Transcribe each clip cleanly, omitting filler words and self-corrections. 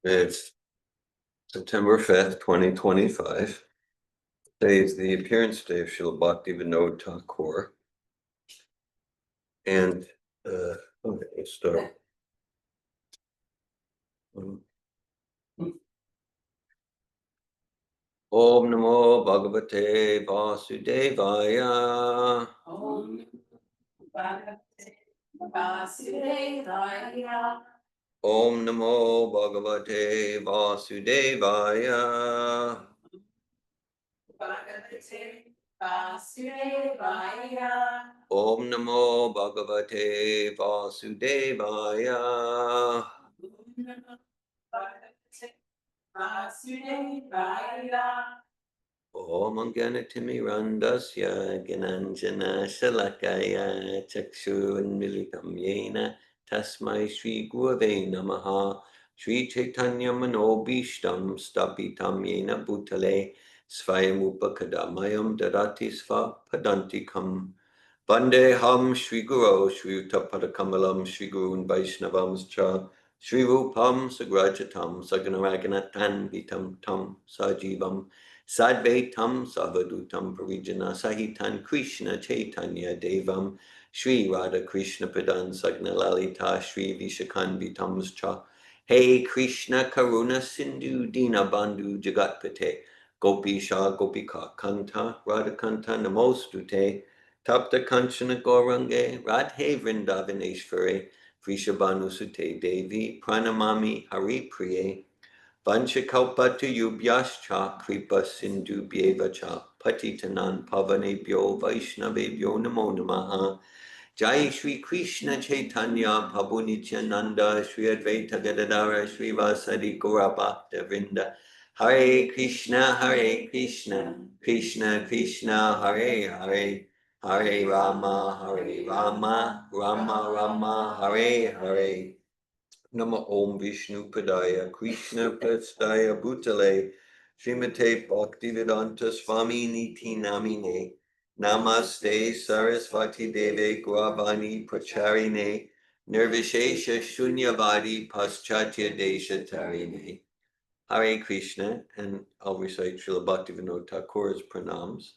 It's September 5th, 2025. Today is the appearance day of Srila Bhaktivinoda Thakur. And okay, let's start. Om Namo Bhagavate Vasudevaya. Om Bhagavate Vasudevaya. Om Namo Bhagavate Vasudevaya. Bhagavate Vasudevaya. Om Namo Bhagavate Vasudevaya. Bhagavate Vasudevaya. Om Ganatimirandarsya Gananjana Shalakaya Chakshurunmilitam Yena Tasmai Shri Gurave Namaha Shri Chaitanya Manobishtam Stapitam Yena Bhutale Svayamupakadamayam Darati Sva Padantikam Vandeham Shri Guru Shri Utapadakamalam Shri Gurun Vaishnavams Cha Shri Rupam Sagrajatam Saganaraganatan Vitam Tam Sajivam Sadvaitam Savadutam Parijana Sahitan Krishna Chaitanya Devam Shri Radha Krishna Padan Sagna Lalita Shri Vishakan Vitams Cha Hey Krishna Karuna Sindhu Dina Bandhu Jagatpate Gopisha Gopika Kanta Radha Kanta Namostute Tapta Kanchana Gorange Radhe Vrindavaneshwari Vrishabhanu Sute Devi Pranamami Hari Priye Vanchakalpatayubhyascha kripa sindhu bhyevacha patitanan pavanebhyo vaishnavebhyo namo namaha. Jai Shri Krishna Chaitanya Prabhu Nityananda Shri Advaita Gadadara Shri Vasadi Gaura Bhakta Vrinda Hare Krishna Krishna Krishna Hare Hare Hare Rama Rama Rama Hare Hare. Nama Om Vishnu Padaya Krishna Prastaya Bhutale Srimate Bhaktivedanta Swami Niti Namine Namaste Sarasvati Deve Gravani Pracharine Nirvishesha Shunyavadi Paschatya Desha Tarine. Hare Krishna, and I'll recite Srila Bhaktivinoda Thakur's pranams.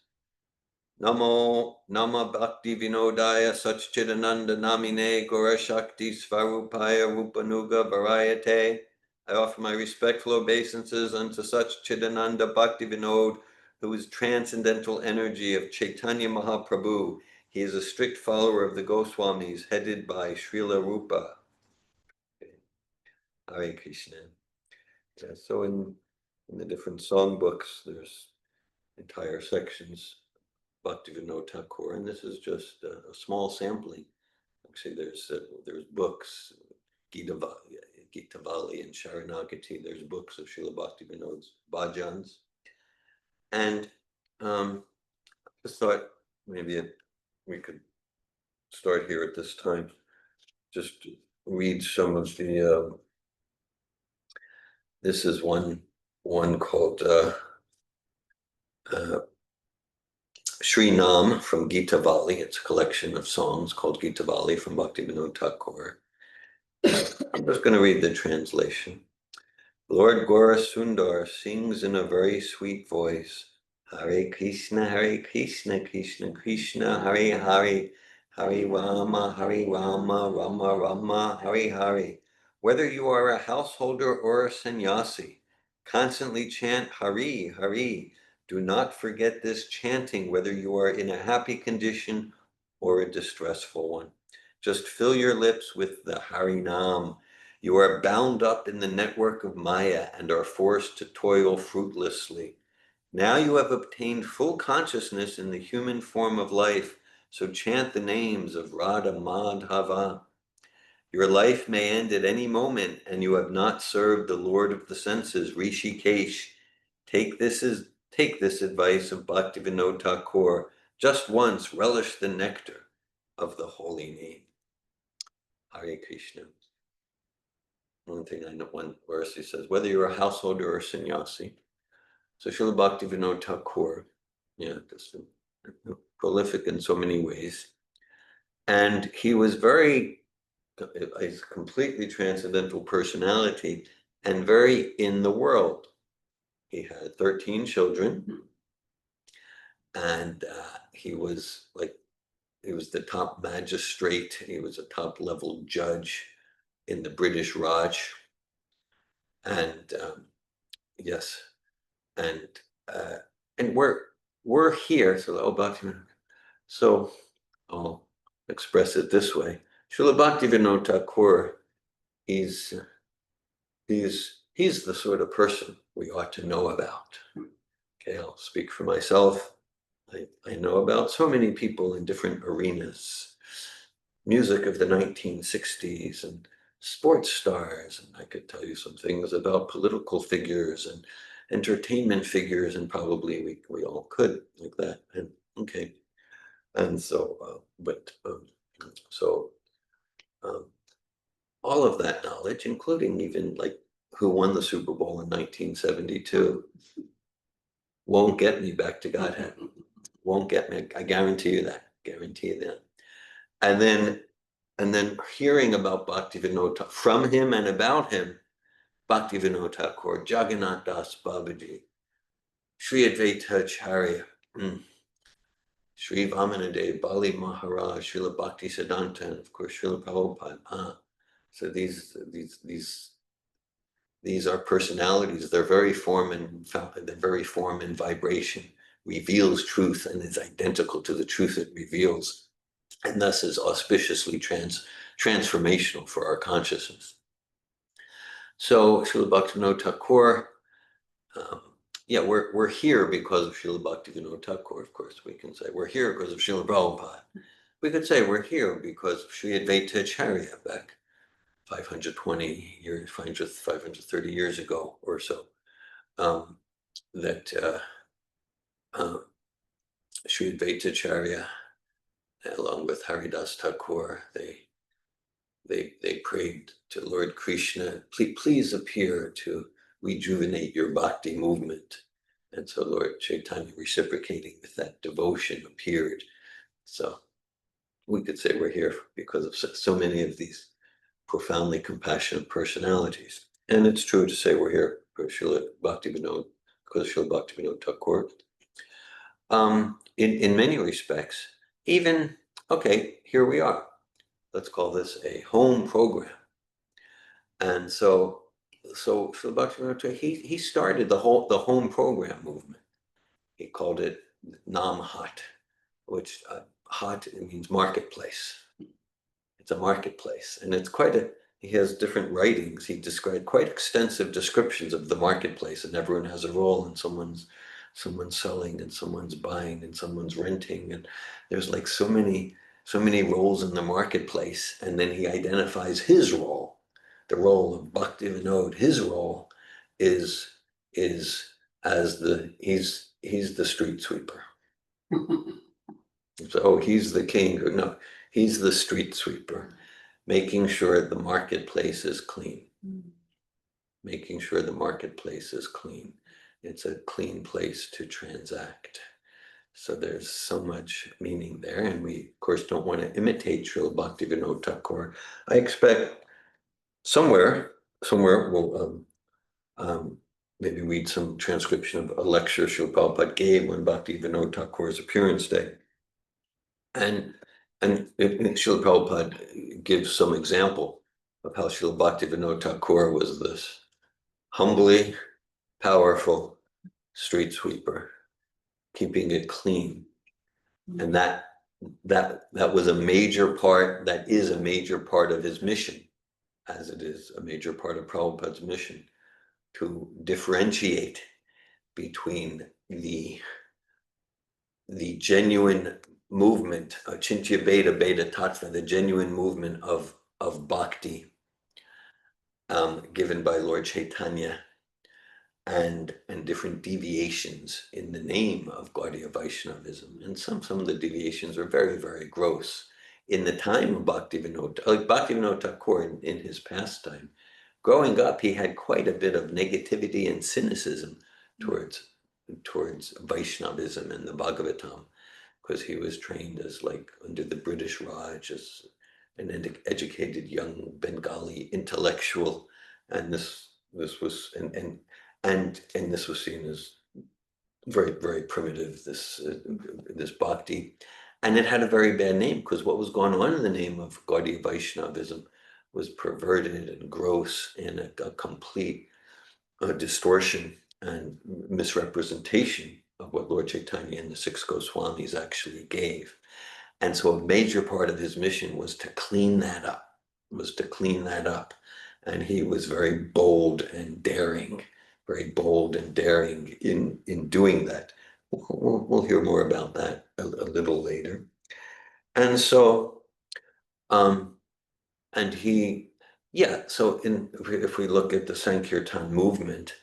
Namo Nama Bhaktivinodaya Satchidananda Namine Gora Shakti Svarupaya Rupanuga Varayate. I offer my respectful obeisances unto such Chidananda Bhaktivinod, who is transcendental energy of Chaitanya Mahaprabhu. He is a strict follower of the Goswamis, headed by Srila Rupa. Hare Krishna. Yeah, so in the different songbooks, there's entire sections Bhaktivinoda Thakur, and this is just a small sampling. Actually, there's books, Gitavali and Sharanagati. There's books of Srila Bhaktivinoda's bhajans, and just thought maybe we could start here at this time. Just read some of the. This is one called. Sri Nam from Gitavali. It's a collection of songs called Gitavali from Bhaktivinoda Thakur. I'm just going to read the translation. Lord Gaura Sundar sings in a very sweet voice. Hare Krishna, Krishna Krishna, Hare Hare, Hare Rama, Rama Rama, Hare Hare. Whether you are a householder or a sannyasi, constantly chant Hari, Hari. Do not forget this chanting, whether you are in a happy condition or a distressful one. Just fill your lips with the Harinam. You are bound up in the network of Maya and are forced to toil fruitlessly. Now you have obtained full consciousness in the human form of life, so chant the names of Radha Madhava. Your life may end at any moment, and you have not served the Lord of the senses, Rishikesh. Take this advice of Bhaktivinoda Thakur. Just once relish the nectar of the holy name. Hare Krishna. One thing I know, one verse he says, whether you're a householder or a sannyasi. So Srila Bhaktivinoda Thakur, just prolific in so many ways. And he was a completely transcendental personality and very in the world. He had 13 children, and he was the top magistrate. He was a top level judge in the British Raj. And yes, and uh, and we're here. So I'll express it this way. Srila Bhaktivinoda Thakur, he's he's the sort of person we ought to know about. Okay, I'll speak for myself. I know about so many people in different arenas, music of the 1960s and sports stars, and I could tell you some things about political figures and entertainment figures, and probably we all could like that. And okay, and so, so um, all of that knowledge, including even like who won the Super Bowl in 1972, won't get me back to Godhead. Won't get me. I guarantee you that. Guarantee you that. And then hearing about Bhaktivinoda from him and about him, Bhaktivinoda Thakur, Jagannath Das Babaji, Sri Advaita Acharya, Sri Vamanadev, Bali Maharaj, Srila Bhakti Siddhanta, and of course Srila Prabhupada. So these are personalities. Their very form and vibration reveals truth and is identical to the truth it reveals, and thus is auspiciously transformational for our consciousness. So Srila Bhaktivinoda Thakur, we're here because of Srila Bhaktivinoda Thakur. Of course, we can say we're here because of Srila Prabhupada. We could say we're here because of Sri Advaita Acharya back 520 years, 530 years ago or so. Sri Advaita Acharya, along with Haridas Thakur, they prayed to Lord Krishna, please appear to rejuvenate your bhakti movement. And so Lord Chaitanya, reciprocating with that devotion, appeared. So we could say we're here because of so many of these profoundly compassionate personalities. And it's true to say we're here for Srila Bhaktivinoda, because Srila Bhaktivinoda Thakur. In many respects, even, okay, here we are. Let's call this a home program. And so Srila Bhaktivinoda, he started the home program movement. He called it Nam Hat, which Hat means marketplace. It's a marketplace, and it's he has different writings. He described quite extensive descriptions of the marketplace, and everyone has a role, and someone's selling, and someone's buying, and someone's renting, and there's like so many roles in the marketplace. And then he identifies his role, the role of Bhaktivinoda. His role is as he's the street sweeper. So he's the king, or no, he's the street sweeper, making sure the marketplace is clean. Making sure the marketplace is clean. It's a clean place to transact. So there's so much meaning there, and we of course don't want to imitate Srila Bhaktivinoda Thakur. I expect somewhere we'll maybe read some transcription of a lecture Srila Prabhupada gave on Bhaktivinoda Thakur's appearance day. And Srila Prabhupada gives some example of how Srila Bhaktivinoda Thakur was this humbly powerful street sweeper, keeping it clean. And that was a major part, that is a major part of his mission, as it is a major part of Prabhupada's mission, to differentiate between the genuine movement, Chintya Beta Tattva, the genuine movement of bhakti given by Lord Chaitanya, and different deviations in the name of Gaudiya Vaishnavism. And some of the deviations are very, very gross. In the time of Bhaktivinoda, like Bhaktivinoda Thakur in his pastime, growing up, he had quite a bit of negativity and cynicism towards Vaishnavism and the Bhagavatam. because he was trained as like under the British Raj as an educated young Bengali intellectual, and this was and this was seen as very, very primitive, this bhakti. And it had a very bad name because what was going on in the name of Gaudiya Vaishnavism was perverted and gross and a complete distortion and misrepresentation of what Lord Chaitanya and the six Goswamis actually gave. And so a major part of his mission was to clean that up, And he was very bold and daring in doing that. We'll hear more about that a little later. And so, and he, yeah, so if we look at the Sankirtan movement,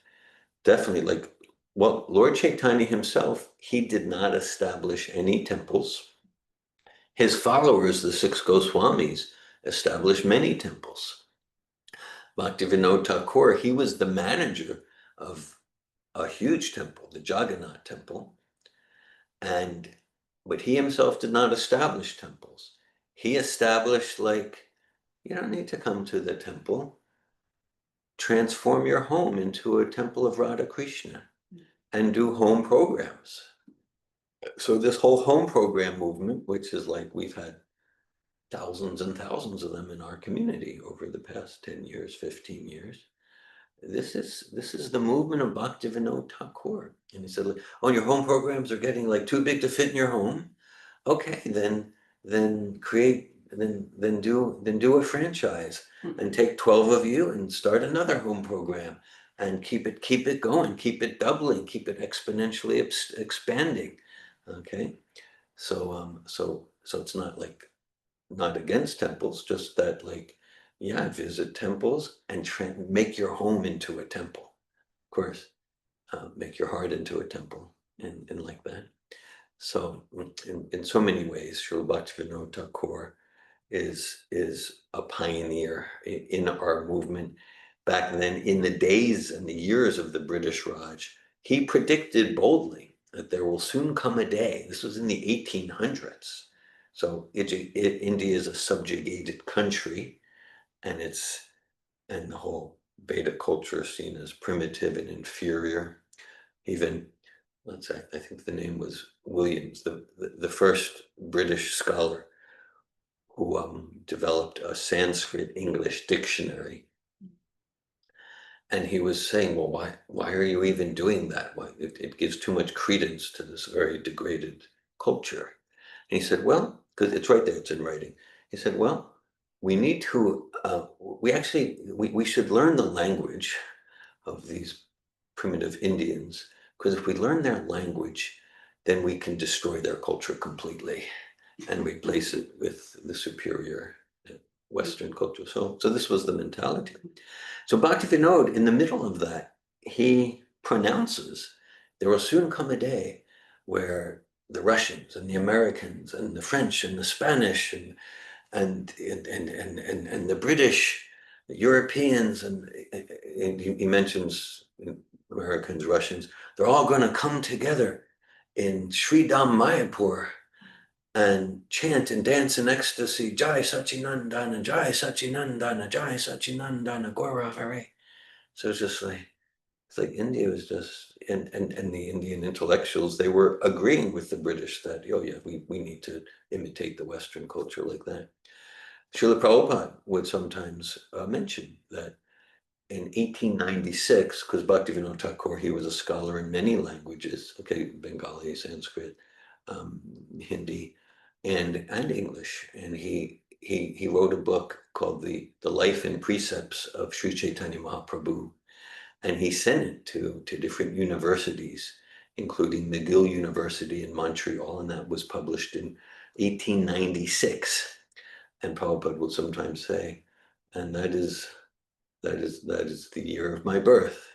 definitely like, well, Lord Chaitanya himself, he did not establish any temples. His followers, the six Goswamis, established many temples. Bhaktivinoda Thakur, he was the manager of a huge temple, the Jagannath temple, but he himself did not establish temples. He established, like, you don't need to come to the temple. Transform your home into a temple of Radha Krishna and do home programs. So this whole home program movement, which is like we've had thousands and thousands of them in our community over the past 10 years, 15 years. This is the movement of Bhaktivinoda Thakur. And he said, oh, your home programs are getting like too big to fit in your home. Okay, then do a franchise and take 12 of you and start another home program and keep it going, keep it doubling, keep it exponentially expanding. Okay, so it's not like not against temples, just that like, yeah, visit temples and make your home into a temple. Of course, make your heart into a temple and like that. So in so many ways, Srila Bhaktivinoda Thakur is a pioneer in our movement. Back then, in the days and the years of the British Raj, he predicted boldly that there will soon come a day. This was in the 1800s. So India is a subjugated country, and the whole Vedic culture is seen as primitive and inferior. Even, let's say, I think the name was Williams, the first British scholar who developed a Sanskrit English dictionary. And he was saying, well, why are you even doing that? Why, it gives too much credence to this very degraded culture. And he said, well, because it's right there, it's in writing. He said, well, we need to, we should learn the language of these primitive Indians, because if we learn their language, then we can destroy their culture completely and replace it with the superior Western culture. So this was the mentality. So Bhaktivinoda, in the middle of that, he pronounces, there will soon come a day where the Russians and the Americans and the French and the Spanish and the British, the Europeans, and he mentions Americans, Russians, they're all going to come together in Sri Dham Mayapur and chant and dance in ecstasy, Jai Sachinandana, Jai Sachinandana, Jai Sachinandana, Gauravari. So it's just like, India was just, and the Indian intellectuals, they were agreeing with the British that, oh yeah, we need to imitate the Western culture like that. Srila Prabhupada would sometimes mention that in 1896, because Bhaktivinoda Thakur, he was a scholar in many languages, okay, Bengali, Sanskrit, Hindi, and English, and he wrote a book called the Life and Precepts of Sri Chaitanya Mahaprabhu, and he sent it to different universities, including McGill University in Montreal, and that was published in 1896. And Prabhupada would sometimes say, and that is the year of my birth.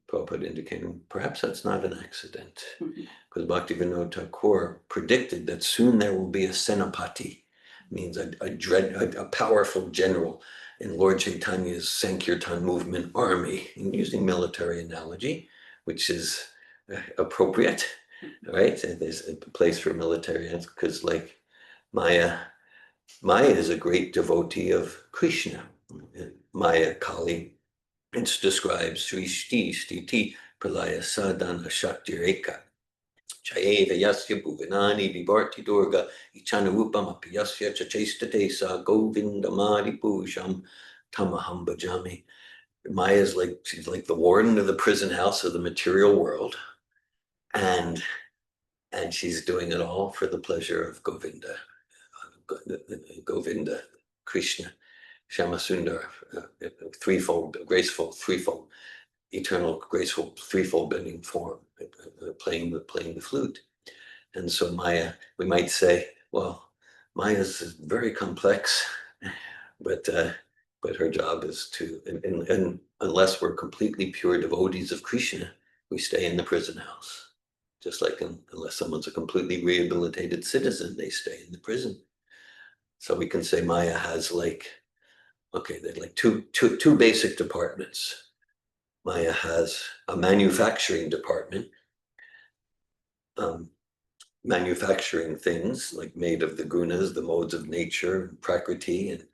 Prabhupada indicating perhaps that's not an accident, because Bhaktivinoda Thakur predicted that soon there will be a Senapati, means a powerful general in Lord Chaitanya's Sankirtan movement army, and using military analogy, which is appropriate. right? And there's a place for military ants because, like, Maya is a great devotee of Krishna. And Maya Kali, it describes Srishti Stiti Pralaya Sadhana Shaktireka. Chayeva Yasya Bhuvanani Vibharti Durga Ichanarupam Apiyasya Chachestate Sa Govinda Mari Pusham Tamaham Bhajami. Maya's like, she's like the warden of the prison house of the material world. And she's doing it all for the pleasure of Govinda. Govinda, Krishna, Shamasundar, threefold, graceful, threefold, eternal, graceful, threefold bending form, playing the flute. And so Maya, we might say, well, Maya's very complex, but her job is to, and unless we're completely pure devotees of Krishna, we stay in the prison house. Just like unless someone's a completely rehabilitated citizen, they stay in the prison. So we can say Maya has like, okay, they're like two basic departments. Maya has a manufacturing department, manufacturing things like made of the gunas, the modes of nature, prakriti, and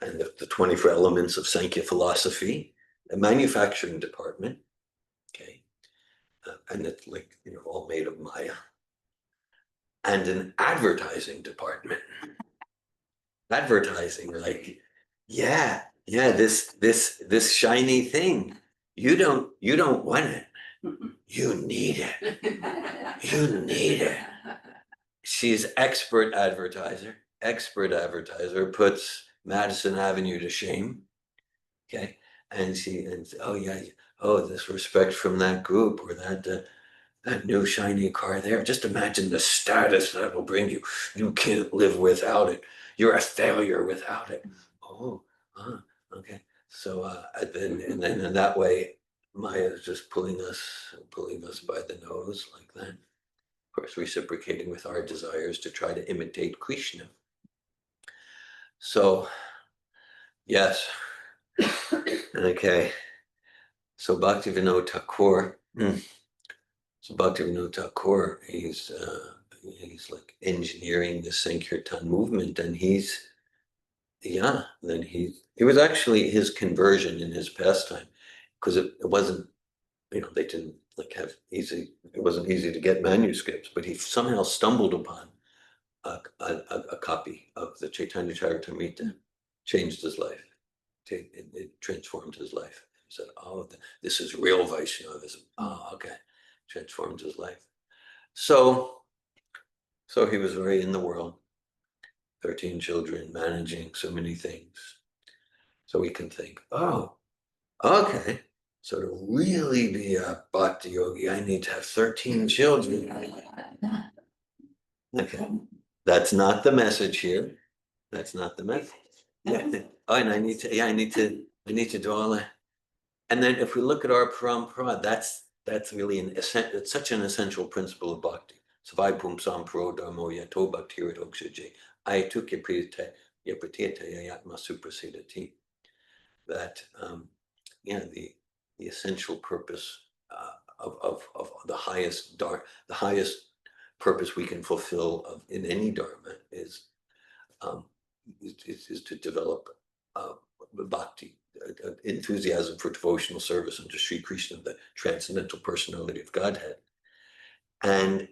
the 24 elements of Sankhya philosophy, a manufacturing department, okay, and it's like, all made of Maya, and an advertising department. Advertising, like, yeah, this shiny thing, you don't want it, you need it, you need it. She's expert advertiser, puts Madison Avenue to shame, okay, and oh yeah, oh, this respect from that group, or that new shiny car there. Just imagine the status that will bring you. You can't live without it. You're a failure without it. Oh, okay. So and then in that way, Maya is just pulling us by the nose like that. Of course, reciprocating with our desires to try to imitate Krishna. So, yes. Okay. So Bhaktivinoda Thakur. So Bhaktivinoda Thakur, he's like engineering the Sankirtan movement, and he was actually his conversion in his pastime, because it wasn't, they didn't like have easy, it wasn't easy to get manuscripts, but he somehow stumbled upon a copy of the Chaitanya Charitamrita, changed his life. It transformed his life. He said, oh, this is real Vaishnavism. Oh, okay. Transformed his life. So he was very in the world, 13 children, managing so many things. So we can think, oh, okay. So to really be a bhakti yogi, I need to have 13 children. Okay. That's not the message here. That's not the message. Yeah. Oh, and I need to do all that. And then if we look at our parampara, that's really it's such an essential principle of bhakti. Savai pumsam pro dharmo yato bhaktirit okshaje. I took yapratita yatma suprasidati. That the essential purpose of the highest purpose we can fulfill in any dharma is to develop bhakti, enthusiasm for devotional service unto Sri Krishna, the transcendental personality of Godhead. And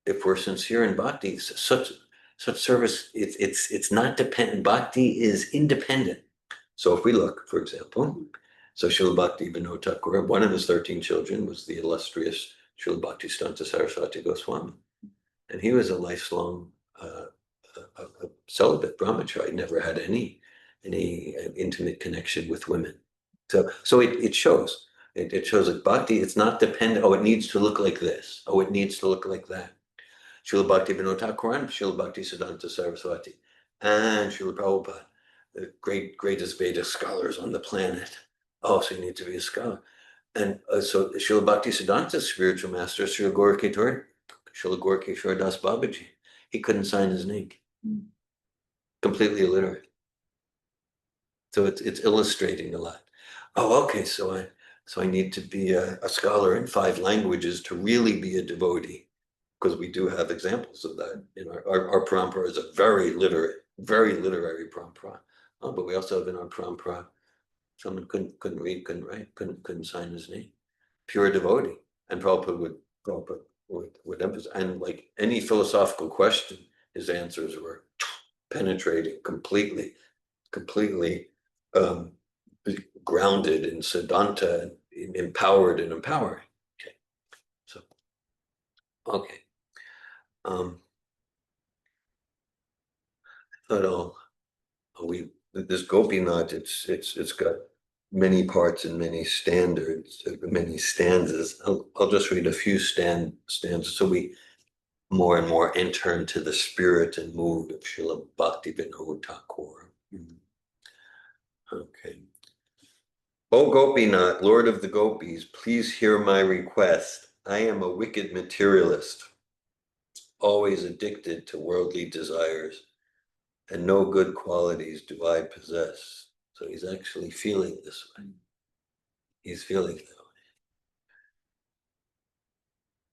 if we're sincere in bhakti, such service, it's not dependent. Bhakti is independent. So if we look, for example, so Srila Bhaktivinoda Thakura, one of his 13 children was the illustrious Srila Bhaktisiddhanta Saraswati Goswami. And he was a lifelong a celibate brahmachari, never had any intimate connection with women. So it shows. It shows that bhakti, it's not dependent, oh, it needs to look like this. Oh, it needs to look like that. Srila Bhaktivinoda Thakur and Srila Bhaktisiddhanta Saraswati and Srila Prabhupada, the greatest Vedic scholars on the planet. Oh, so you need to be a scholar. And so Srila Bhaktisiddhanta's spiritual master, Srila Gaurkeshwar Das Babaji, he couldn't sign his name. Completely illiterate. So it's illustrating a lot. Oh, okay. So So I need to be a scholar in 5 languages to really be a devotee, because we do have examples of that. You know, our parampara is a very literary parampara. But we also have in our parampara, someone couldn't read, couldn't write, couldn't sign his name. Pure devotee. And Prabhupada would emphasize, and like any philosophical question, his answers were penetrating, completely um, grounded in Siddhanta, and empowered and empowering. Okay, so okay. I thought, this Gopinath, it's got many parts and many standards, many stanzas. I'll just read a few stanzas so we more and more enter into the spirit and mood of Srila Bhaktivinoda Thakura. Okay. O Gopinath, Lord of the Gopis, please hear my request. I am a wicked materialist, always addicted to worldly desires, and no good qualities do I possess. So he's actually feeling this way. He's feeling that way.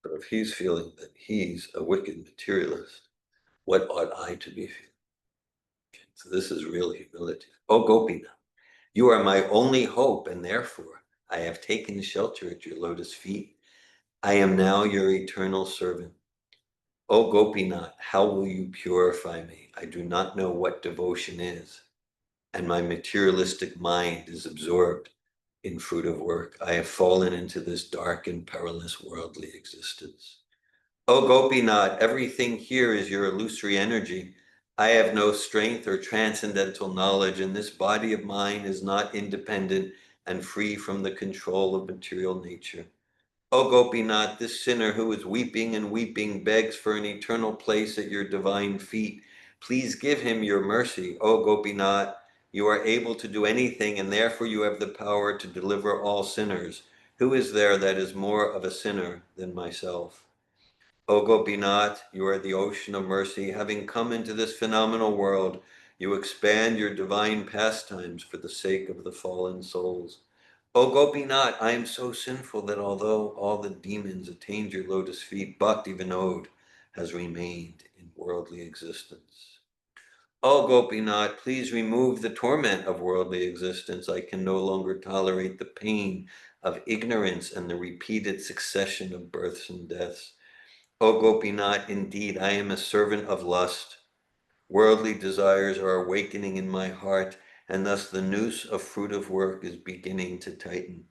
But if he's feeling that he's a wicked materialist, what ought I to be feeling? Okay, so this is real humility. O Gopinath, you are my only hope, and therefore I have taken shelter at your lotus feet. I am now your eternal servant. O Gopinath, how will you purify me? I do not know what devotion is, and my materialistic mind is absorbed in fruit of work. I have fallen into this dark and perilous worldly existence. O Gopinath, everything here is your illusory energy. I have no strength or transcendental knowledge, and this body of mine is not independent and free from the control of material nature. O Gopinath, this sinner who is weeping and weeping begs for an eternal place at your divine feet. Please give him your mercy. O Gopinath, you are able to do anything, and therefore you have the power to deliver all sinners. Who is there that is more of a sinner than myself? O Gopinath, you are the ocean of mercy. Having come into this phenomenal world, you expand your divine pastimes for the sake of the fallen souls. O Gopinath, I am so sinful that although all the demons attained your lotus feet, Bhaktivinoda has remained in worldly existence. O Gopinath, please remove the torment of worldly existence. I can no longer tolerate the pain of ignorance and the repeated succession of births and deaths. O Gopinath, indeed, I am a servant of lust. Worldly desires are awakening in my heart, and thus the noose of fruit of work is beginning to tighten.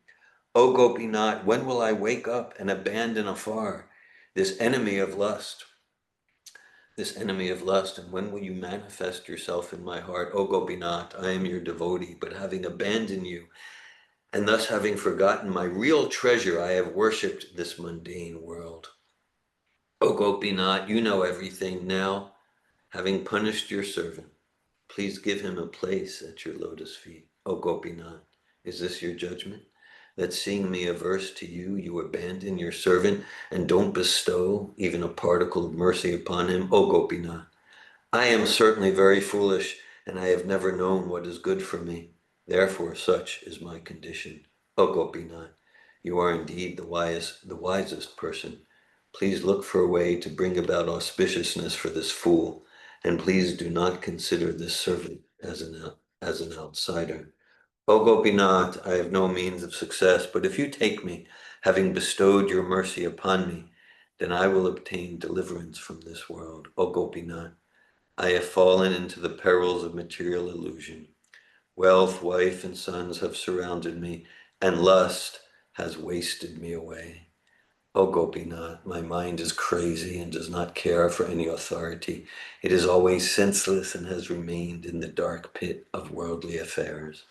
O Gopinath, when will I wake up and abandon afar this enemy of lust? This enemy of lust, and when will you manifest yourself in my heart? O Gopinath, I am your devotee, but having abandoned you, and thus having forgotten my real treasure, I have worshipped this mundane world. O Gopinath, you know everything now. Having punished your servant, please give him a place at your lotus feet. O Gopinath, is this your judgment? That seeing me averse to you, you abandon your servant and don't bestow even a particle of mercy upon him? O Gopinath, I am certainly very foolish, and I have never known what is good for me. Therefore, such is my condition. O Gopinath, you are indeed the wisest person. Please look for a way to bring about auspiciousness for this fool, and please do not consider this servant as an outsider. O Gopinath, I have no means of success, but if you take me, having bestowed your mercy upon me, then I will obtain deliverance from this world. O Gopinath, I have fallen into the perils of material illusion. Wealth, wife, and sons have surrounded me, and lust has wasted me away. O Gopinath, my mind is crazy and does not care for any authority. It is always senseless and has remained in the dark pit of worldly affairs.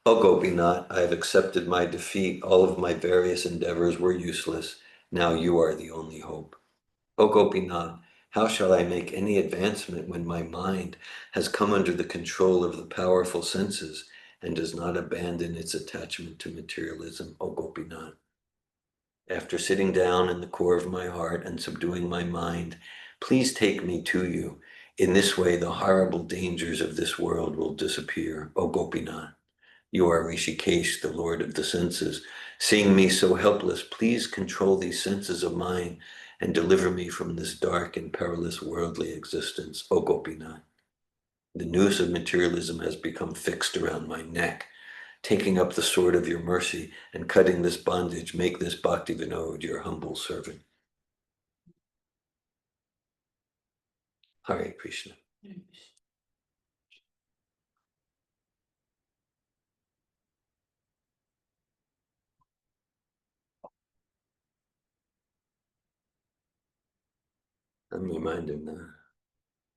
O Gopinath, I have accepted my defeat. All of my various endeavors were useless. Now you are the only hope. O Gopinath, how shall I make any advancement when my mind has come under the control of the powerful senses and does not abandon its attachment to materialism? O Gopinath, after sitting down in the core of my heart and subduing my mind, please take me to you. In this way, the horrible dangers of this world will disappear. O Gopinath, You are Rishikesh, the Lord of the senses. Seeing me so helpless, please control these senses of mine and deliver me from this dark and perilous worldly existence, O Gopinath. The noose of materialism has become fixed around my neck. Taking up the sword of your mercy and cutting this bondage, make this Bhaktivinoda your humble servant. Hare Krishna. I'm reminded now,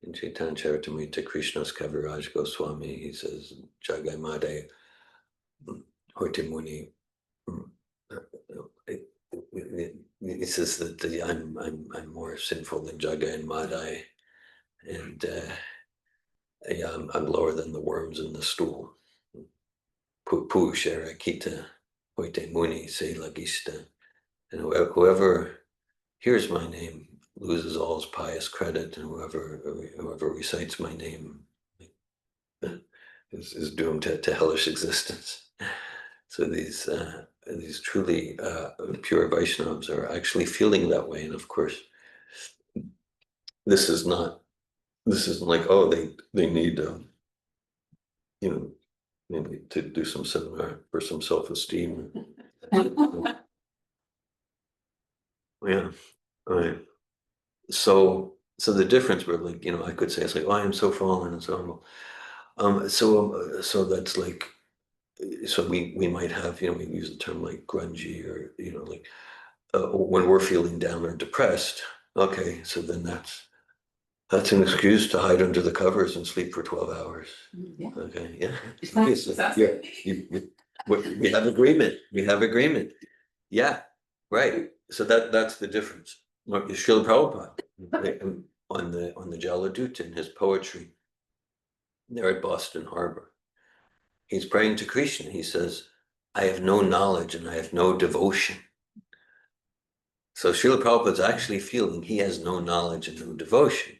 in Chaitanya Charitamrita, Krishna's Kaviraj Goswami, he says, Jagai Made Horti Muni. He says that I'm more sinful than Jagai and Madai, and yeah, I'm lower than the worms in the stool. Pushara Kita Hoite Muni Se Lagista. And whoever hears my name loses all his pious credit, and whoever recites my name is doomed to hellish existence. So these truly pure Vaishnavas are actually feeling that way, and of course, this isn't like, oh, they need you know, maybe to do some seminar for some self-esteem. Yeah, right. So the difference where, like, I could say, it's like, oh, I am so fallen and so on. So that's like, so we might have, we use the term like grungy, or like when we're feeling down or depressed. Okay, so then that's an excuse to hide under the covers and sleep for 12 hours. Yeah. Okay, yeah. Okay, so we have agreement. We have agreement. Yeah, right. So that's the difference. Srila Prabhupada on the Jaladuta in his poetry there at Boston Harbor, he's praying to Krishna. He says, I have no knowledge and I have no devotion. So Srila Prabhupada's actually feeling he has no knowledge and no devotion.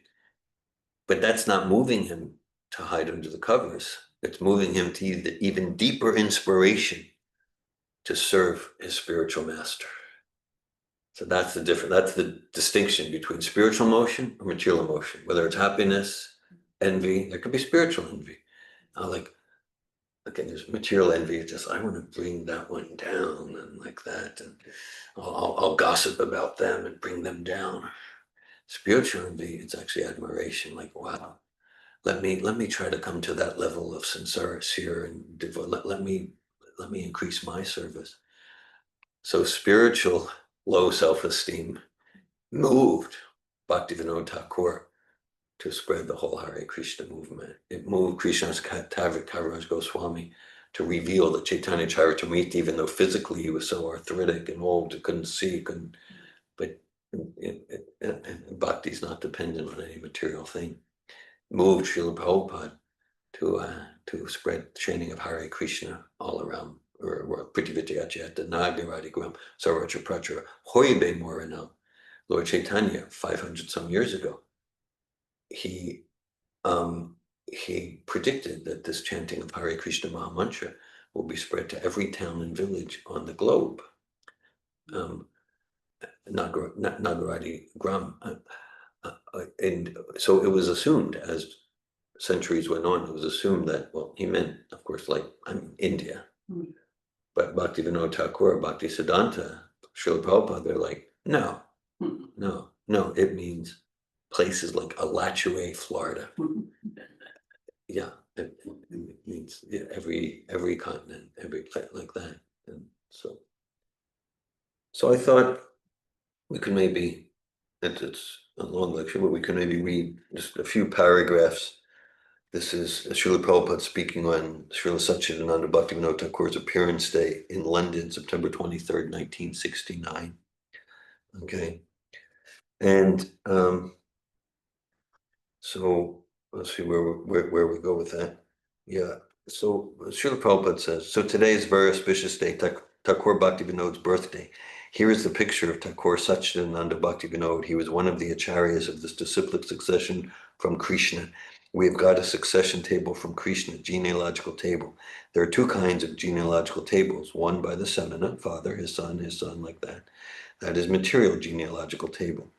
But that's not moving him to hide under the covers. It's moving him to even deeper inspiration to serve his spiritual master. So that's the difference. That's the distinction between spiritual emotion or material emotion. Whether it's happiness, envy, there could be spiritual envy. Like, okay, there's material envy. It's just, I want to bring that one down, and like that, and I'll gossip about them and bring them down. Spiritual envy, it's actually admiration. Like, wow, let me try to come to that level of sincerity here, and let me increase my service. So spiritual low self-esteem moved Bhaktivinoda Thakur to spread the whole Hare Krishna movement. It moved Krishna's Kaviraj Goswami to reveal the Chaitanya Charitamrita, even though physically he was so arthritic and old, couldn't see, but bhakti is not dependent on any material thing. Moved Srila Prabhupada to spread chanting of Hare Krishna all around, or Pritivityachata, Nagaradi Gram, Saracha Prachara, Hoibe Morana. Lord Chaitanya, 500 some years ago, he predicted that this chanting of Hare Krishna Mahamantra will be spread to every town and village on the globe. Nagaradi Gram. And so it was assumed, as centuries went on, it was assumed that, well, he meant, of course, like, India. Mm-hmm. But Bhaktivinoda Thakur, Bhaktisiddhanta, Srila Prabhupada, they're like, no, it means places like Alachua, Florida. Yeah, it means every continent, every place like that. And so I thought we could maybe, it's a long lecture, but we could maybe read just a few paragraphs. This is Srila Prabhupada speaking on Srila Satchidananda Bhaktivinoda Thakur's appearance day in London, September 23rd, 1969. Okay. And so let's see where we go with that. Yeah. So Srila Prabhupada says, so today is a very auspicious day, Thakur Bhaktivinoda's birthday. Here is the picture of Thakur Satchidananda Bhaktivinoda. He was one of the acharyas of this disciplic succession from Krishna. We've got a succession table from Krishna, genealogical table. There are two kinds of genealogical tables, one by the Samana, father, his son, like that. That is material genealogical table.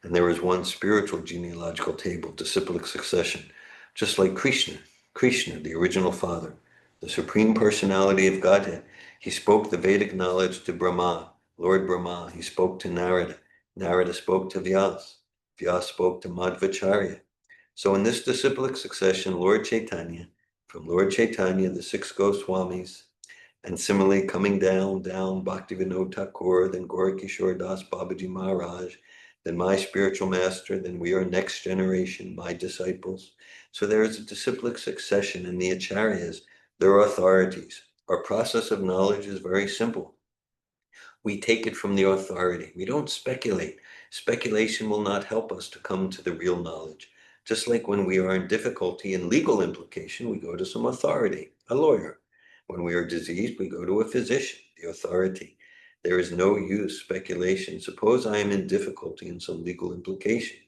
And there is one spiritual genealogical table, disciplic succession, just like Krishna, the original father, the supreme personality of Godhead. He spoke the Vedic knowledge to Brahma, Lord Brahma. He spoke to Narada. Narada spoke to Vyas. Vyas spoke to Madhvacharya. So in this disciplic succession, Lord Chaitanya, from Lord Chaitanya, the six Goswamis, and similarly coming down, Bhaktivinoda Thakur, then Gorakishore Das Babaji Maharaj, then my spiritual master, then we are next generation, my disciples. So there is a disciplic succession in the acharyas. There are authorities. Our process of knowledge is very simple. We take it from the authority. We don't speculate. Speculation will not help us to come to the real knowledge. Just like when we are in difficulty in legal implication, we go to some authority, a lawyer. When we are diseased, we go to a physician, the authority. There is no use speculation. Suppose I am in difficulty in some legal implication.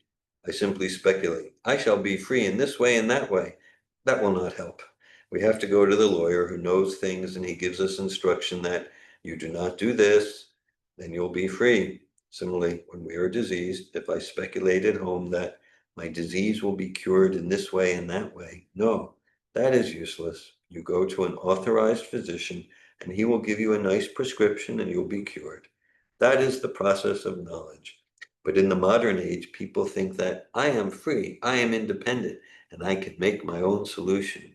I simply speculate. I shall be free in this way and that way. That will not help. We have to go to the lawyer who knows things, and he gives us instruction that you do not do this, then you'll be free. Similarly, when we are diseased, if I speculate at home that my disease will be cured in this way and that way, no, that is useless. You go to an authorized physician and he will give you a nice prescription and you'll be cured. That is the process of knowledge. But in the modern age, people think that I am free, I am independent, and I can make my own solution.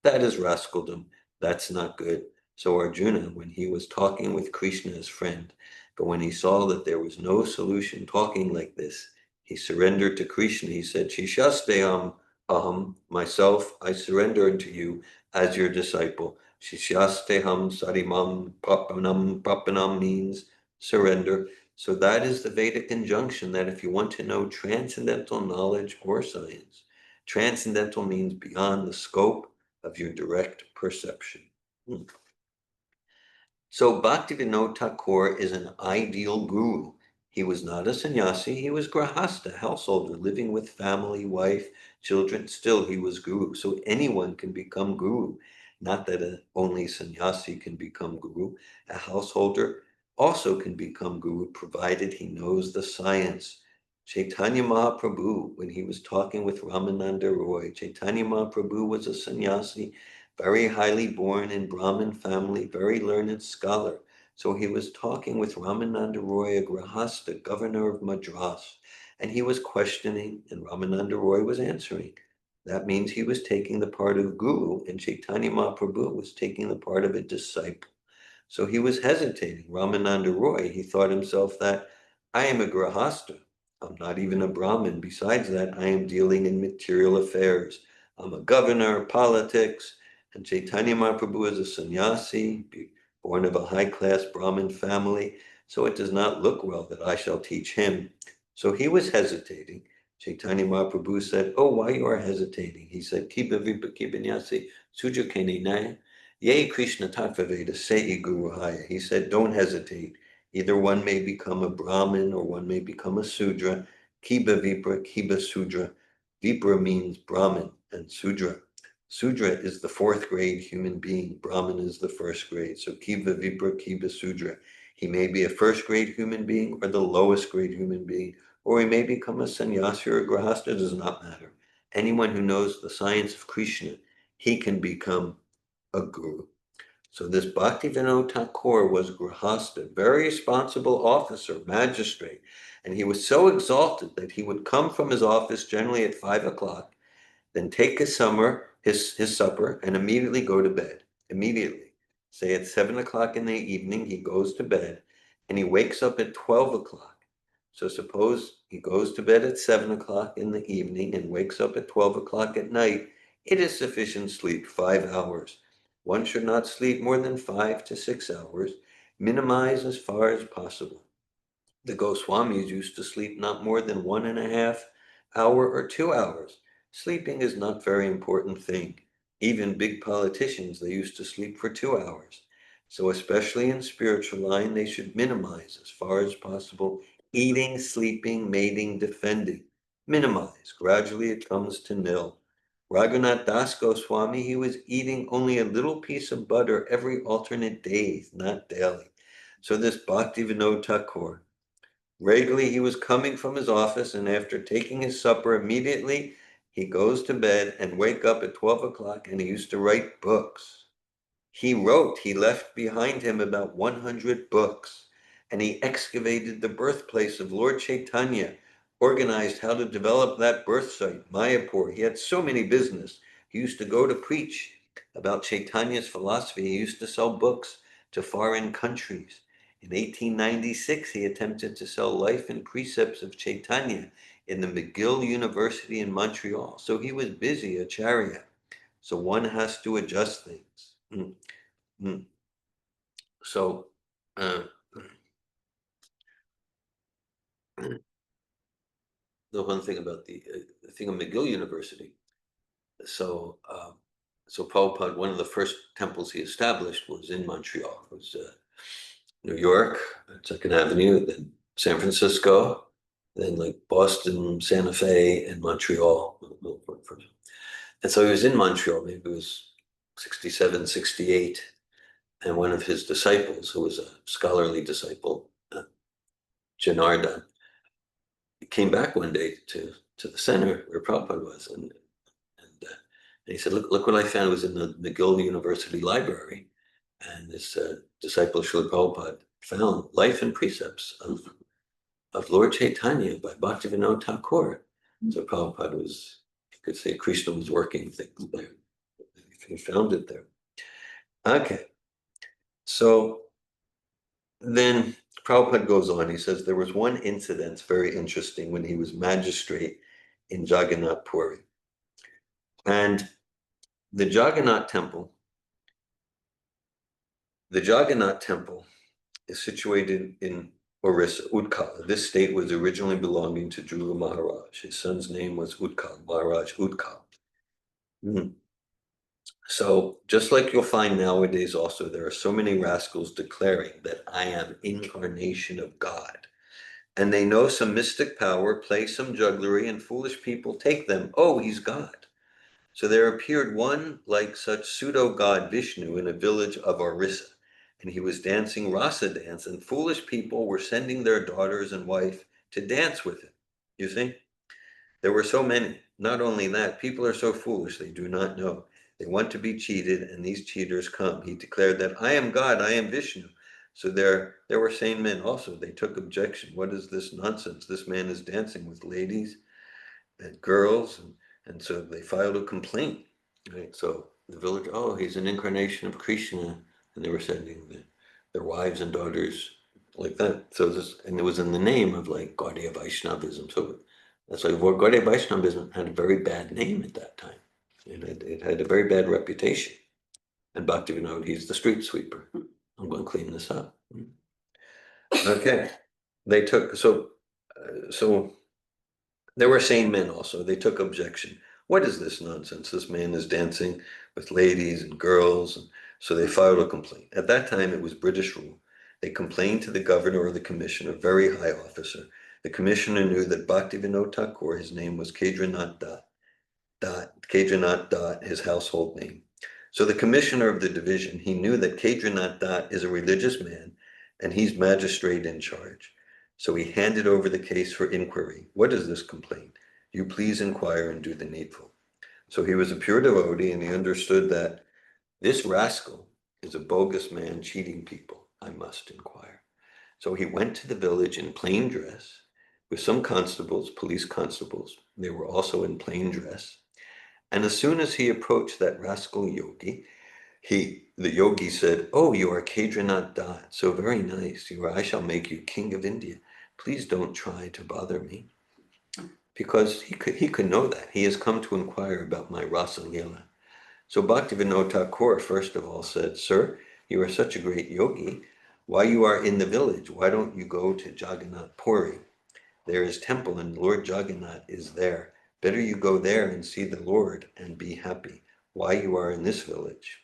That is rascaldom. That's not good. So Arjuna, when he was talking with Krishna as friend, but when he saw that there was no solution talking like this, he surrendered to Krishna. He said, Shishasteham aham, myself, I surrender unto you as your disciple. Shishasteham sarimam papanam. Papanam means surrender. So that is the Vedic injunction that if you want to know transcendental knowledge or science, transcendental means beyond the scope of your direct perception. So Bhaktivinoda Thakur is an ideal guru. He was not a sannyasi, he was grahasta, householder, living with family, wife, children. Still, he was guru. So anyone can become guru. Not that only sannyasi can become guru. A householder also can become guru, provided he knows the science. Chaitanya Mahaprabhu, when he was talking with Ramananda Roy, Chaitanya Mahaprabhu was a sannyasi, very highly born in Brahmin family, very learned scholar. So he was talking with Ramananda Roy, a Grahasta, governor of Madras, and he was questioning, and Ramananda Roy was answering. That means he was taking the part of guru, and Chaitanya Mahaprabhu was taking the part of a disciple. So he was hesitating. Ramananda Roy, he thought himself that I am a Grahasta. I'm not even a Brahmin. Besides that, I am dealing in material affairs. I'm a governor, politics, and Chaitanya Mahaprabhu is a sannyasi, born of a high-class Brahmin family, so it does not look well that I shall teach him. So he was hesitating. Chaitanya Mahaprabhu said, oh, why you are hesitating? He said, Kiba vipa kibanyasi sujukene naya. Yea, Krishna Tattvaveda, Sei Guru Haya. He said, don't hesitate. Either one may become a Brahmin or one may become a Sudra. Kiba Vipra, Kiba Sudra. Vipra means Brahmin and Sudra. Sudra is the fourth grade human being. Brahmin is the first grade. So Kiva Vipra, Kiva Sudra. He may be a first grade human being or the lowest grade human being, or he may become a sannyasi or a grahasta. It does not matter. Anyone who knows the science of Krishna, he can become a guru. So this Bhaktivinoda Thakur was Grahasta, very responsible officer, magistrate, and he was so exalted that he would come from his office generally at 5 o'clock, then take his supper, and immediately go to bed. Immediately. Say at 7 o'clock in the evening, he goes to bed, and he wakes up at 12 o'clock. So suppose he goes to bed at 7 o'clock in the evening and wakes up at 12 o'clock at night. It is sufficient sleep, 5 hours. One should not sleep more than 5 to 6 hours. Minimize as far as possible. The Goswamis used to sleep not more than 1.5 hours or 2 hours. Sleeping is not a very important thing. Even big politicians, they used to sleep for 2 hours. So especially in spiritual line, they should minimize as far as possible eating, sleeping, mating, defending. Minimize. Gradually it comes to nil. Raghunath Das Goswami, he was eating only a little piece of butter every alternate day, not daily. So this Bhaktivinoda Thakur, regularly he was coming from his office, and after taking his supper, immediately he goes to bed and wake up at 12 o'clock, and he used to write books. He left behind him about 100 books, and he excavated the birthplace of Lord Chaitanya, organized how to develop that birth site, Mayapur. He had so many business. He used to go to preach about Chaitanya's philosophy. He used to sell books to foreign countries. In 1896, he attempted to sell Life and Precepts of Chaitanya in the McGill University in Montreal. So he was busy, Acharya. So one has to adjust things. So, uh, the one thing about the thing of McGill University. So, so Prabhupada, one of the first temples he established was in Montreal. It was New York, Second Avenue, then San Francisco, then like Boston, Santa Fe, and Montreal. And so he was in Montreal, maybe it was 67, 68. And one of his disciples, who was a scholarly disciple, Janardhan, came back one day to the center where Prabhupada was, and he said, look what I found. It was in the McGill University Library, and this disciple Srila Prabhupada found Life and Precepts of Lord Chaitanya by Bhaktivinoda Thakur. So Prabhupada was, you could say, Krishna was working things there. He found it there. Okay, so then Prabhupada goes on. He says there was one incident very interesting when he was magistrate in Jagannath Puri. And the Jagannath temple is situated in Orissa, Utkal. This state was originally belonging to Dhira Maharaj. His son's name was Utkal, Maharaj Utkal. So just like you'll find nowadays also, there are so many rascals declaring that I am incarnation of God. And they know some mystic power, play some jugglery, and foolish people take them. Oh, he's God. So there appeared one like such pseudo-god Vishnu in a village of Orissa, and he was dancing rasa dance, and foolish people were sending their daughters and wife to dance with him. You see? There were so many. Not only that, people are so foolish they do not know. They want to be cheated, and these cheaters come. He declared that I am God, I am Vishnu. So there were sane men also. They took objection. What is this nonsense? This man is dancing with ladies and girls, and so they filed a complaint. Right? So the village, oh, he's an incarnation of Krishna, and they were sending their wives and daughters like that. So this, and it was in the name of like Gaudiya Vaishnavism. So that's why Gaudiya Vaishnavism had a very bad name at that time. It had a very bad reputation. And Bhaktivinoda, he's the street sweeper. I'm going to clean this up. Okay. They took, so there were sane men also. They took objection. What is this nonsense? This man is dancing with ladies and girls. And so they filed a complaint. At that time, it was British rule. They complained to the governor or the commissioner, a very high officer. The commissioner knew that Bhaktivinoda Thakur, his name was Kedranath Dot, his household name. So the commissioner of the division, he knew that Kedranath Dot is a religious man, and he's magistrate in charge. So he handed over the case for inquiry. What is this complaint? You please inquire and do the needful. So he was a pure devotee, and he understood that this rascal is a bogus man cheating people. I must inquire. So he went to the village in plain dress with some constables, police constables. They were also in plain dress. And as soon as he approached that rascal yogi, the yogi said, "Oh, you are Kedranath Dat. So very nice. I shall make you king of India. Please don't try to bother me." Because he could know that. He has come to inquire about my Rasa Leela. So Bhaktivinoda Thakur, first of all, said, "Sir, you are such a great yogi. Why you are in the village? Why don't you go to Jagannath Puri? There is temple and Lord Jagannath is there. Better you go there and see the Lord and be happy. Why you are in this village?"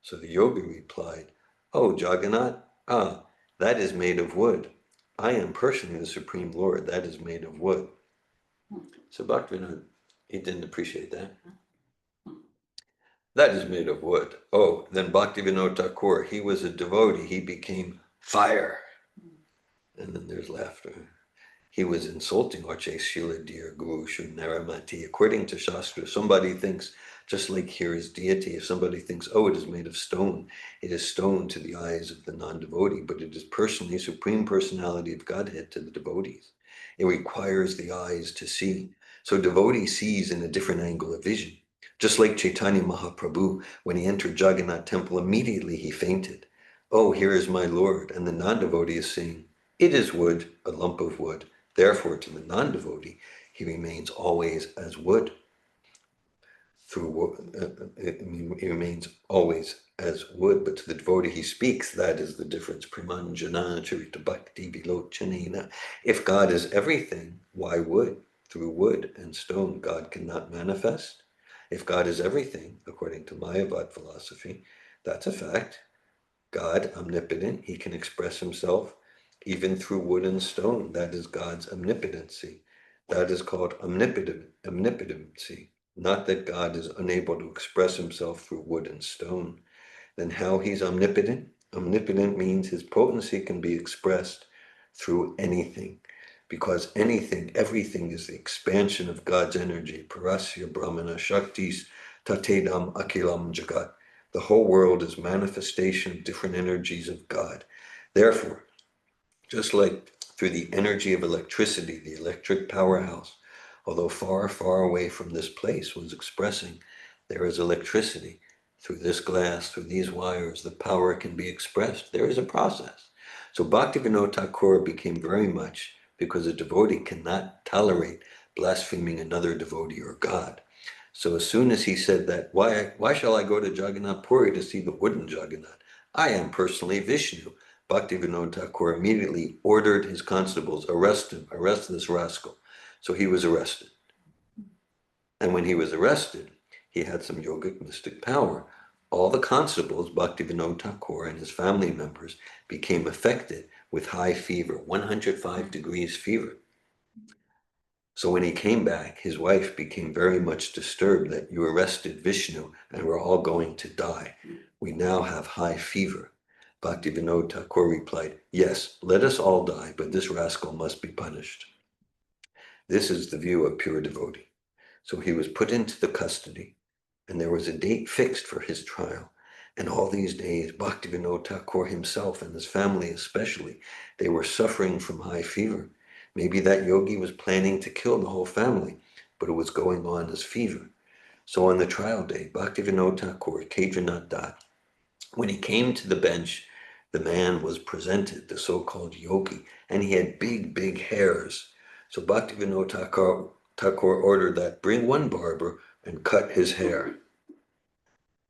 So the yogi replied, "Oh, Jagannath, that is made of wood. I am personally the Supreme Lord. That is made of wood." So Bhaktivinoda, he didn't appreciate that. that is made of wood. Oh, then Bhaktivinoda Thakur, he was a devotee, he became fire. And then there's laughter. He was insulting Arche Srila dear Guru Shu Naramati. According to Shastra, somebody thinks, just like here is deity, if somebody thinks, oh, it is made of stone, it is stone to the eyes of the non-devotee, but it is personally, supreme personality of Godhead to the devotees. It requires the eyes to see. So devotee sees in a different angle of vision. Just like Chaitanya Mahaprabhu, when he entered Jagannath temple, immediately he fainted. Oh, here is my Lord. And the non-devotee is saying, it is wood, a lump of wood. Therefore, to the non-devotee, he remains always as wood. He remains always as wood, but to the devotee he speaks, that is the difference. Primanjana charita bhakti vilochanena. If God is everything, why wood? Through wood and stone, God cannot manifest. If God is everything, according to Mayavad philosophy, that's a fact. God, omnipotent, he can express himself even through wood and stone. That is God's omnipotency. That is called omnipotency. Not that God is unable to express himself through wood and stone. Then how he's omnipotent? Omnipotent means his potency can be expressed through anything. Because anything, everything is the expansion of God's energy. Parasya Brahmana Shaktis Tatedam Akilam Jagat. The whole world is manifestation of different energies of God. Therefore, just like through the energy of electricity, the electric powerhouse, although far, far away from this place, was expressing there is electricity. Through this glass, through these wires, the power can be expressed. There is a process. So Bhaktivinoda Thakur became very much because a devotee cannot tolerate blaspheming another devotee or God. So as soon as he said that, why shall I go to Jagannath Puri to see the wooden Jagannath? I am personally Vishnu. Bhaktivinoda Thakur immediately ordered his constables, arrest him, arrest this rascal. So he was arrested. And when he was arrested, he had some yogic mystic power. All the constables, Bhaktivinoda Thakur and his family members, became affected with high fever, 105 degrees fever. So when he came back, his wife became very much disturbed that you arrested Vishnu and we're all going to die. We now have high fever. Bhaktivinoda Thakur replied, yes, let us all die, but this rascal must be punished. This is the view of pure devotee. So he was put into the custody and there was a date fixed for his trial. And all these days, Bhaktivinoda Thakur himself and his family especially, they were suffering from high fever. Maybe that yogi was planning to kill the whole family, but it was going on as fever. So on the trial day, Bhaktivinoda Thakur, Kedranath Dat, when he came to the bench, the man was presented, the so-called yogi, and he had big, big hairs. So Bhaktivinoda Thakur ordered that, bring one barber and cut his hair.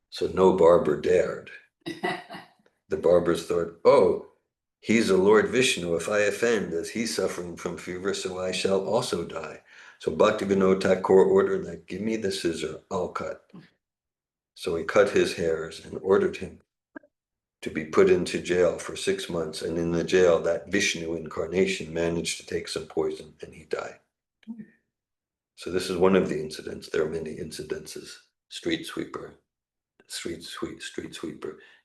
So no barber dared. The barbers thought, oh, he's a Lord Vishnu. If I offend, as he's suffering from fever, so I shall also die. So Bhaktivinoda Thakur ordered that, give me the scissor, I'll cut. So he cut his hairs and ordered him to be put into jail for 6 months. And in the jail, that Vishnu incarnation managed to take some poison and he died. So this is one of the incidents. There are many incidences. Street sweeper,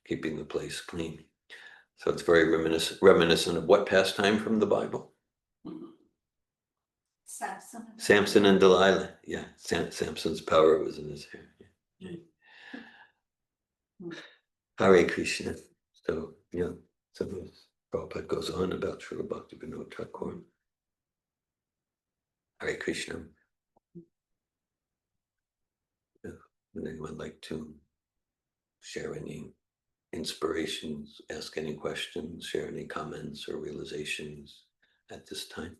keeping the place clean. So it's very reminiscent of what pastime from the Bible? Samson and Delilah. Yeah, Samson's power was in his hair. Yeah. Hare Krishna. So, yeah, so Prabhupada goes on about Srila Bhaktivinoda Thakur. Hare Krishna. Would anyone like to share any inspirations, ask any questions, share any comments or realizations at this time?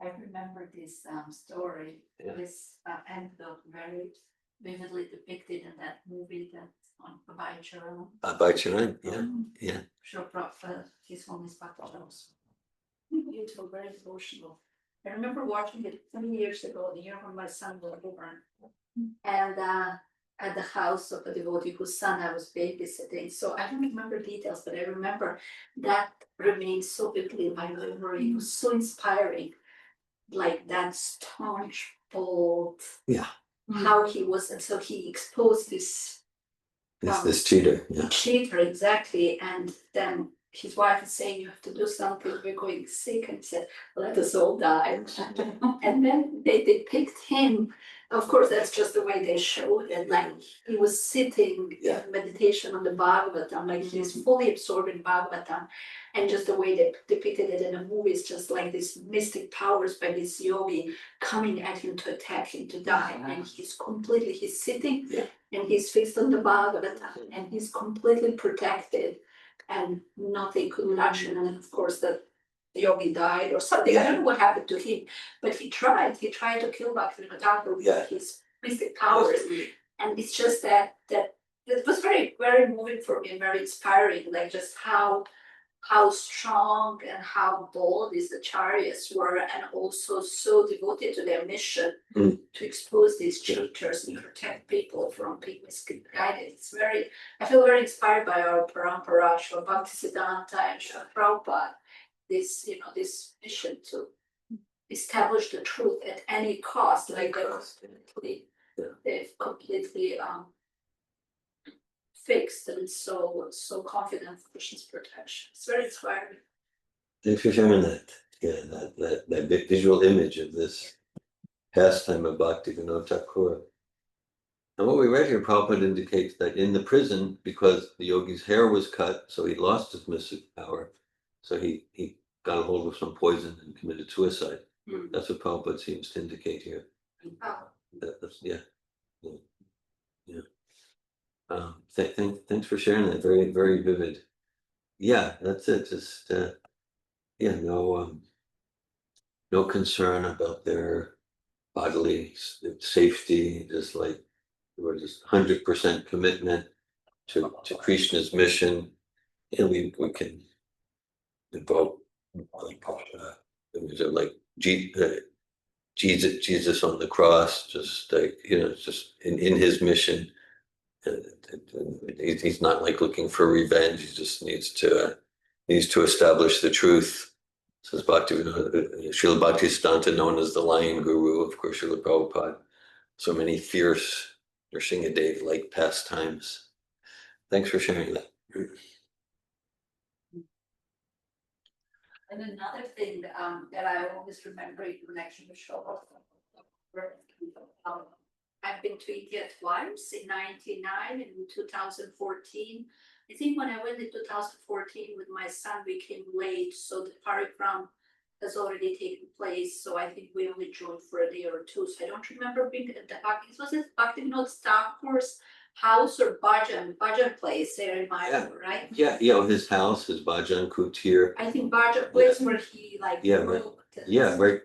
I remember this story, Yeah. this anecdote very vividly depicted in that movie that on Bhai Charan. Bhai Charan, yeah. Sure, his home is Bhaktivinoda. Beautiful, very emotional. I remember watching it 20 years ago, the year when my son was born. And at the house of a devotee whose son I was babysitting. So I don't remember details, but I remember that remains so vividly in my memory. It was so inspiring. Like that staunch, bold, Yeah. how he was, and so he exposed this This cheater, yeah. cheater, exactly, and then his wife is saying, you have to do something, we're going sick, and he said, let us all die. And then they depict him, of course, that's just the way they showed it, like he was sitting Yeah. in meditation on the Bhagavatam, like he's fully absorbed in Bhagavatam, and just the way they depicted it in the movie is just like these mystic powers by this yogi coming at him to attack him to die, and he's sitting Yeah. and he's fixed on the Bhagavatam, and he's completely protected, and nothing could touch him. And then, of course, the yogi died or something. I don't know what happened to him, but he tried to kill Bhaktivinoda with Yeah. his mystic powers. And it's just that it was very, very moving for me and very inspiring, like just how strong and how bold these acharyas were, and also so devoted to their mission to expose these cheaters and protect people from being misguided. It's very, I feel very inspired by our parampara, Srila Bhaktisiddhanta and Srila Prabhupada, this, this mission to establish the truth at any cost, like they've completely fixed and so confident for Krishna's protection. It's very inspiring. Thanks for sharing that. Yeah, that visual image of this pastime of Bhaktivinoda Thakura. And what we read here, Prabhupada indicates that in the prison, because the yogi's hair was cut, so he lost his mystic power, so he got a hold of some poison and committed suicide. That's what Prabhupada seems to indicate here. Thanks for sharing that. Very, very vivid. Yeah, that's it. Just no concern about their bodily safety. Just like we're just 100% commitment to Krishna's mission, and we can invoke like Jesus on the cross, just like just in his mission. He's not like looking for revenge. He just needs to establish the truth. Says Bhaktivinoda, Srila Bhaktisiddhanta, known as the Lion Guru, of course, Srila Prabhupada. So many fierce Nrsingadev-like pastimes. Thanks for sharing that. And another thing that I always remember in connection with Srila, I've been to India twice, in 1999 and in 2014. I think when I went in 2014 with my son, we came late, so the parikram has already taken place. So I think we only joined for a day or two. So I don't remember being at the Bhaktivinoda Thakur's house or Bhajan place there in Mayapur, right? Yeah, his house, his Bhajan Kutir. I think Bhajan place where he wrote.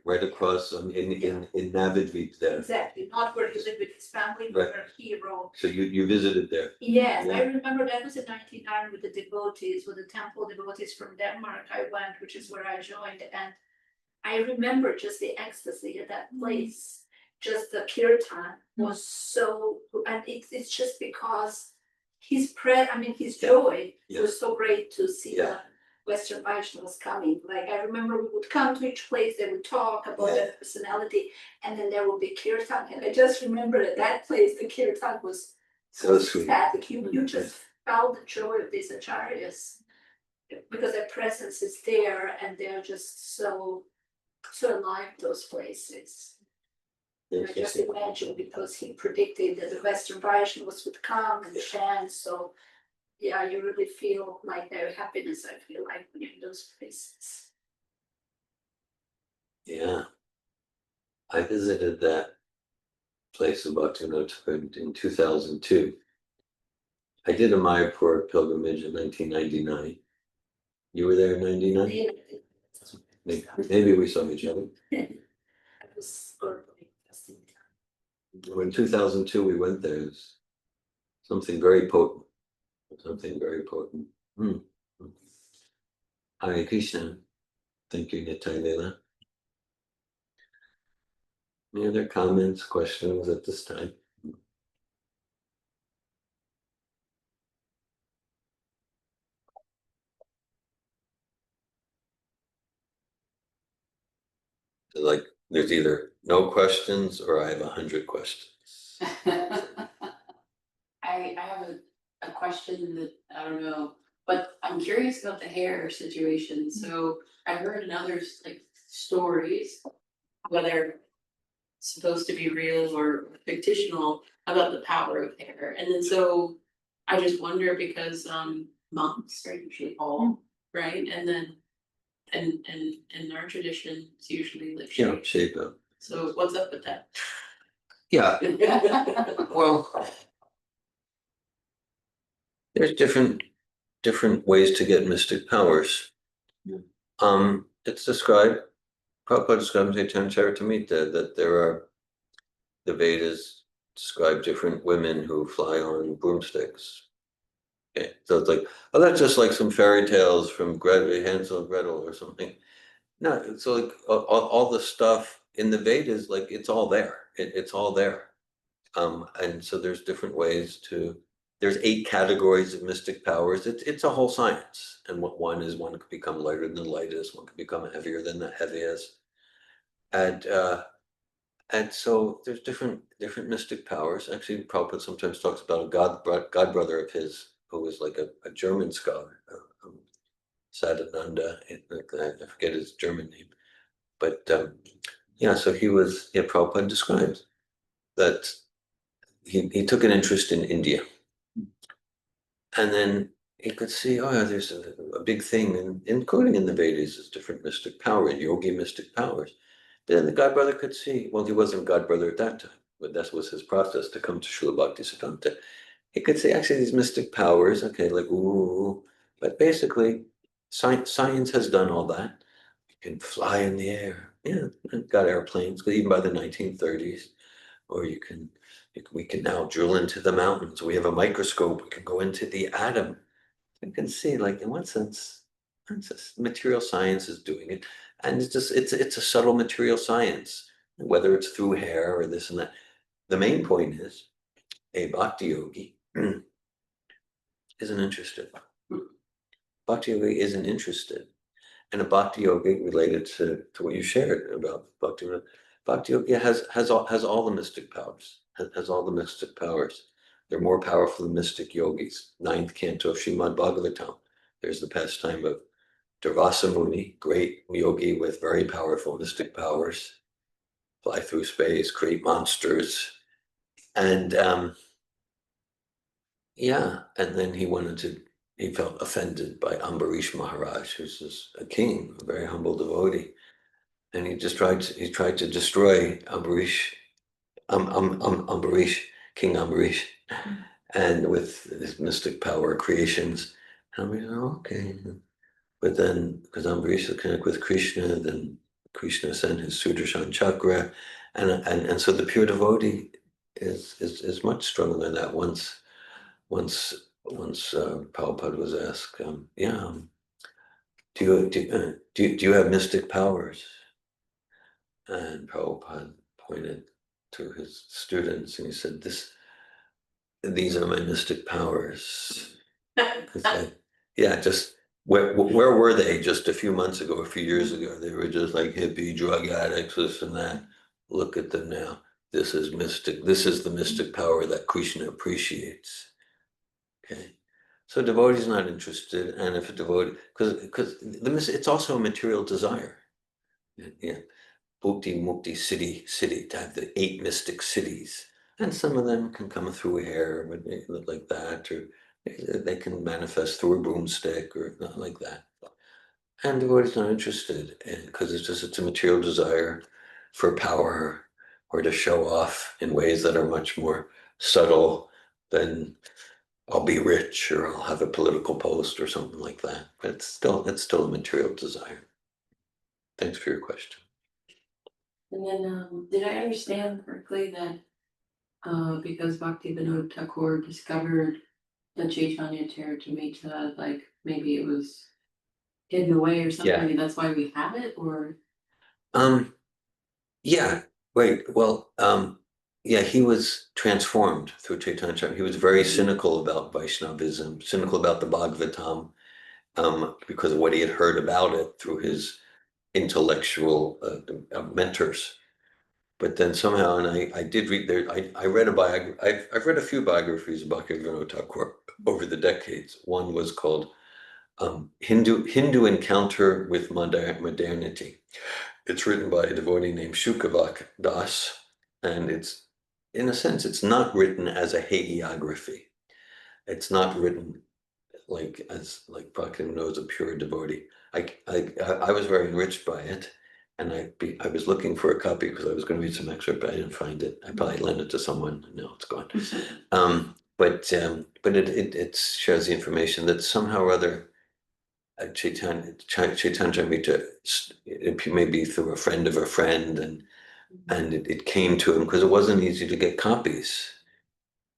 Right across in Navadvip there. Exactly, not where he lived with his family, but where he wrote. So you visited there? Yes, I remember that was in 1999 with the devotees, with the temple devotees from Denmark. I went, which is where I joined, and I remember just the ecstasy at that place. Just the kirtan was so, and it's just because his joy was so great to see the Western Vaishnavas coming. Like I remember we would come to each place, they would talk about their personality, and then there would be kirtan. And I just remember at that place the kirtan was so sweet. Ecstatic. You just felt the joy of these acharyas because their presence is there, and they're just so alive, those places. I just imagine, because he predicted that the Western Vaishnavas would come and chant. So yeah, you really feel like their happiness, I feel like, when you're in those places. Yeah. I visited that place in Bhaktivinoda in 2002. I did a Mayapur pilgrimage in 1999. You were there in 99? Maybe we saw each other. In 2002 we went there. It was something very potent. Hare Krishna. Thank you, Nitai Leela. Any other comments, questions at this time? Like there's either no questions or I have 100 questions. I have a question that I don't know, but I'm curious about the hair situation. So I heard in others like stories, whether it's supposed to be real or fictional, about the power of hair. And then so I just wonder because monks are usually bald, right? And then and in our tradition it's usually like Yeah, shaved. shape up. So what's up with that? Yeah, well, there's different ways to get mystic powers. It's described, Prabhupada describes in Chaitanya Charitamrita that there are, the Vedas describe different women who fly on broomsticks. Okay, so it's like, oh, that's just like some fairy tales from Hansel and Gretel or something. No, so like all the stuff in the Vedas, like it's all there. It's all there. And so there's different ways to, there's 8 categories of mystic powers. It's a whole science. And what one is, one could become lighter than the lightest, one could become heavier than the heaviest. And so there's different mystic powers. Actually, Prabhupada sometimes talks about a god brother of his who was like a German scholar, Sadananda. I forget his German name, but yeah. So he was. Yeah, Prabhupada describes that he took an interest in India, and then he could see, oh yeah, there's a big thing, and including in the Vedas, is different mystic power, yogi mystic powers. But then the godbrother could see, well, he wasn't godbrother at that time, but that was his process to come to Srila Bhaktisiddhanta. He could see actually these mystic powers, okay, like ooh, but basically, science has done all that. You can fly in the air, yeah, got airplanes, even by the 1930s, or we can now drill into the mountains. We have a microscope. We can go into the atom. We can see, like, in what sense, material science is doing it, and it's a subtle material science, whether it's through hair or this and that. The main point is a bhakti yogi isn't interested. Bhakti yogi isn't interested. And a bhakti yogi related to what you shared about bhakti. Bhakti yogi has all the mystic powers. Has all the mystic powers. They're more powerful than mystic yogis. 9th canto of Srimad Bhagavatam. There's the pastime of Durvasa Muni, great yogi with very powerful mystic powers, fly through space, create monsters, and yeah, and then he felt offended by Ambarish Maharaj, who's a king, a very humble devotee, and he tried to destroy Ambarish, Ambarish, King Ambarish, and with his mystic power creations. And we know, okay, but then because Ambarish is connected with Krishna, then Krishna sent his Sudarshan chakra, and so the pure devotee is much stronger than that. Once Prabhupada was asked, do you have mystic powers? And Prabhupada pointed to his students and he said, these are my mystic powers. Yeah, just where were they just a few months ago, a few years ago? They were just like hippie drug addicts, this and that. Look at them now. This is mystic. This is the mystic power that Krishna appreciates. Okay. So devotee's not interested, and if a devotee, because it's also a material desire. Yeah. Bhukti, Mukti, Siddhi, to have the 8 mystic cities. And some of them can come through hair, but they look like that, or they can manifest through a broomstick or not like that. And the devotee's not interested because it's a material desire for power or to show off in ways that are much more subtle than I'll be rich or I'll have a political post or something like that. But it's still a material desire. Thanks for your question. And then did I understand correctly that because Bhaktivinoda Thakur discovered the Chaitanya Charitamrita, like maybe it was hidden away or something, Yeah. and that's why we have it, or Yeah, right. Well, yeah, he was transformed through Chaitanya Charitamrita. He was very cynical about Vaishnavism, cynical about the Bhagavatam, because of what he had heard about it through his intellectual mentors. But then somehow, and I did read there, I read a biography, I've read a few biographies of Bhaktivinoda Thakur over the decades. One was called Hindu Encounter with Modernity. It's written by a devotee named Shukavak Das, and it's, in a sense, it's not written as a hagiography. It's not written like Bhaktivinoda is a pure devotee. I was very enriched by it, and I was looking for a copy because I was going to read some excerpt, but I didn't find it. I probably lent it to someone. No, it's gone. But it shares the information that somehow or other Chaitanya Chamrita, it may be through a friend of a friend, and it came to him because it wasn't easy to get copies.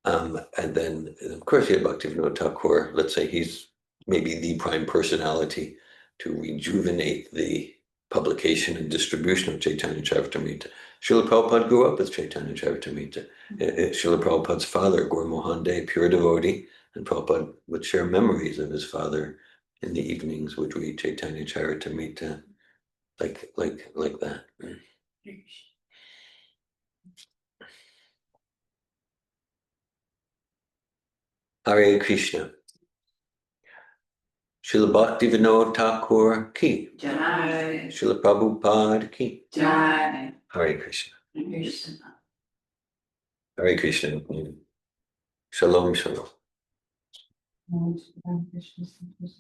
And then, of course, you had Bhaktivinoda Thakur. Let's say he's maybe the prime personality to rejuvenate the publication and distribution of Chaitanya Charitamrita. Srila Prabhupada grew up with Chaitanya Charitamrita. Srila Prabhupada's father, Gaur Mohan Dey, pure devotee, and Prabhupada would share memories of his father in the evenings, would read Chaitanya Charitamrita, like that. Hare Krishna. Srila Bhaktivinoda Thakur ki. Jai. Srila Prabhupada ki. Jai. Hare Krishna. Krishna. Hare Krishna. Shalom, shalom.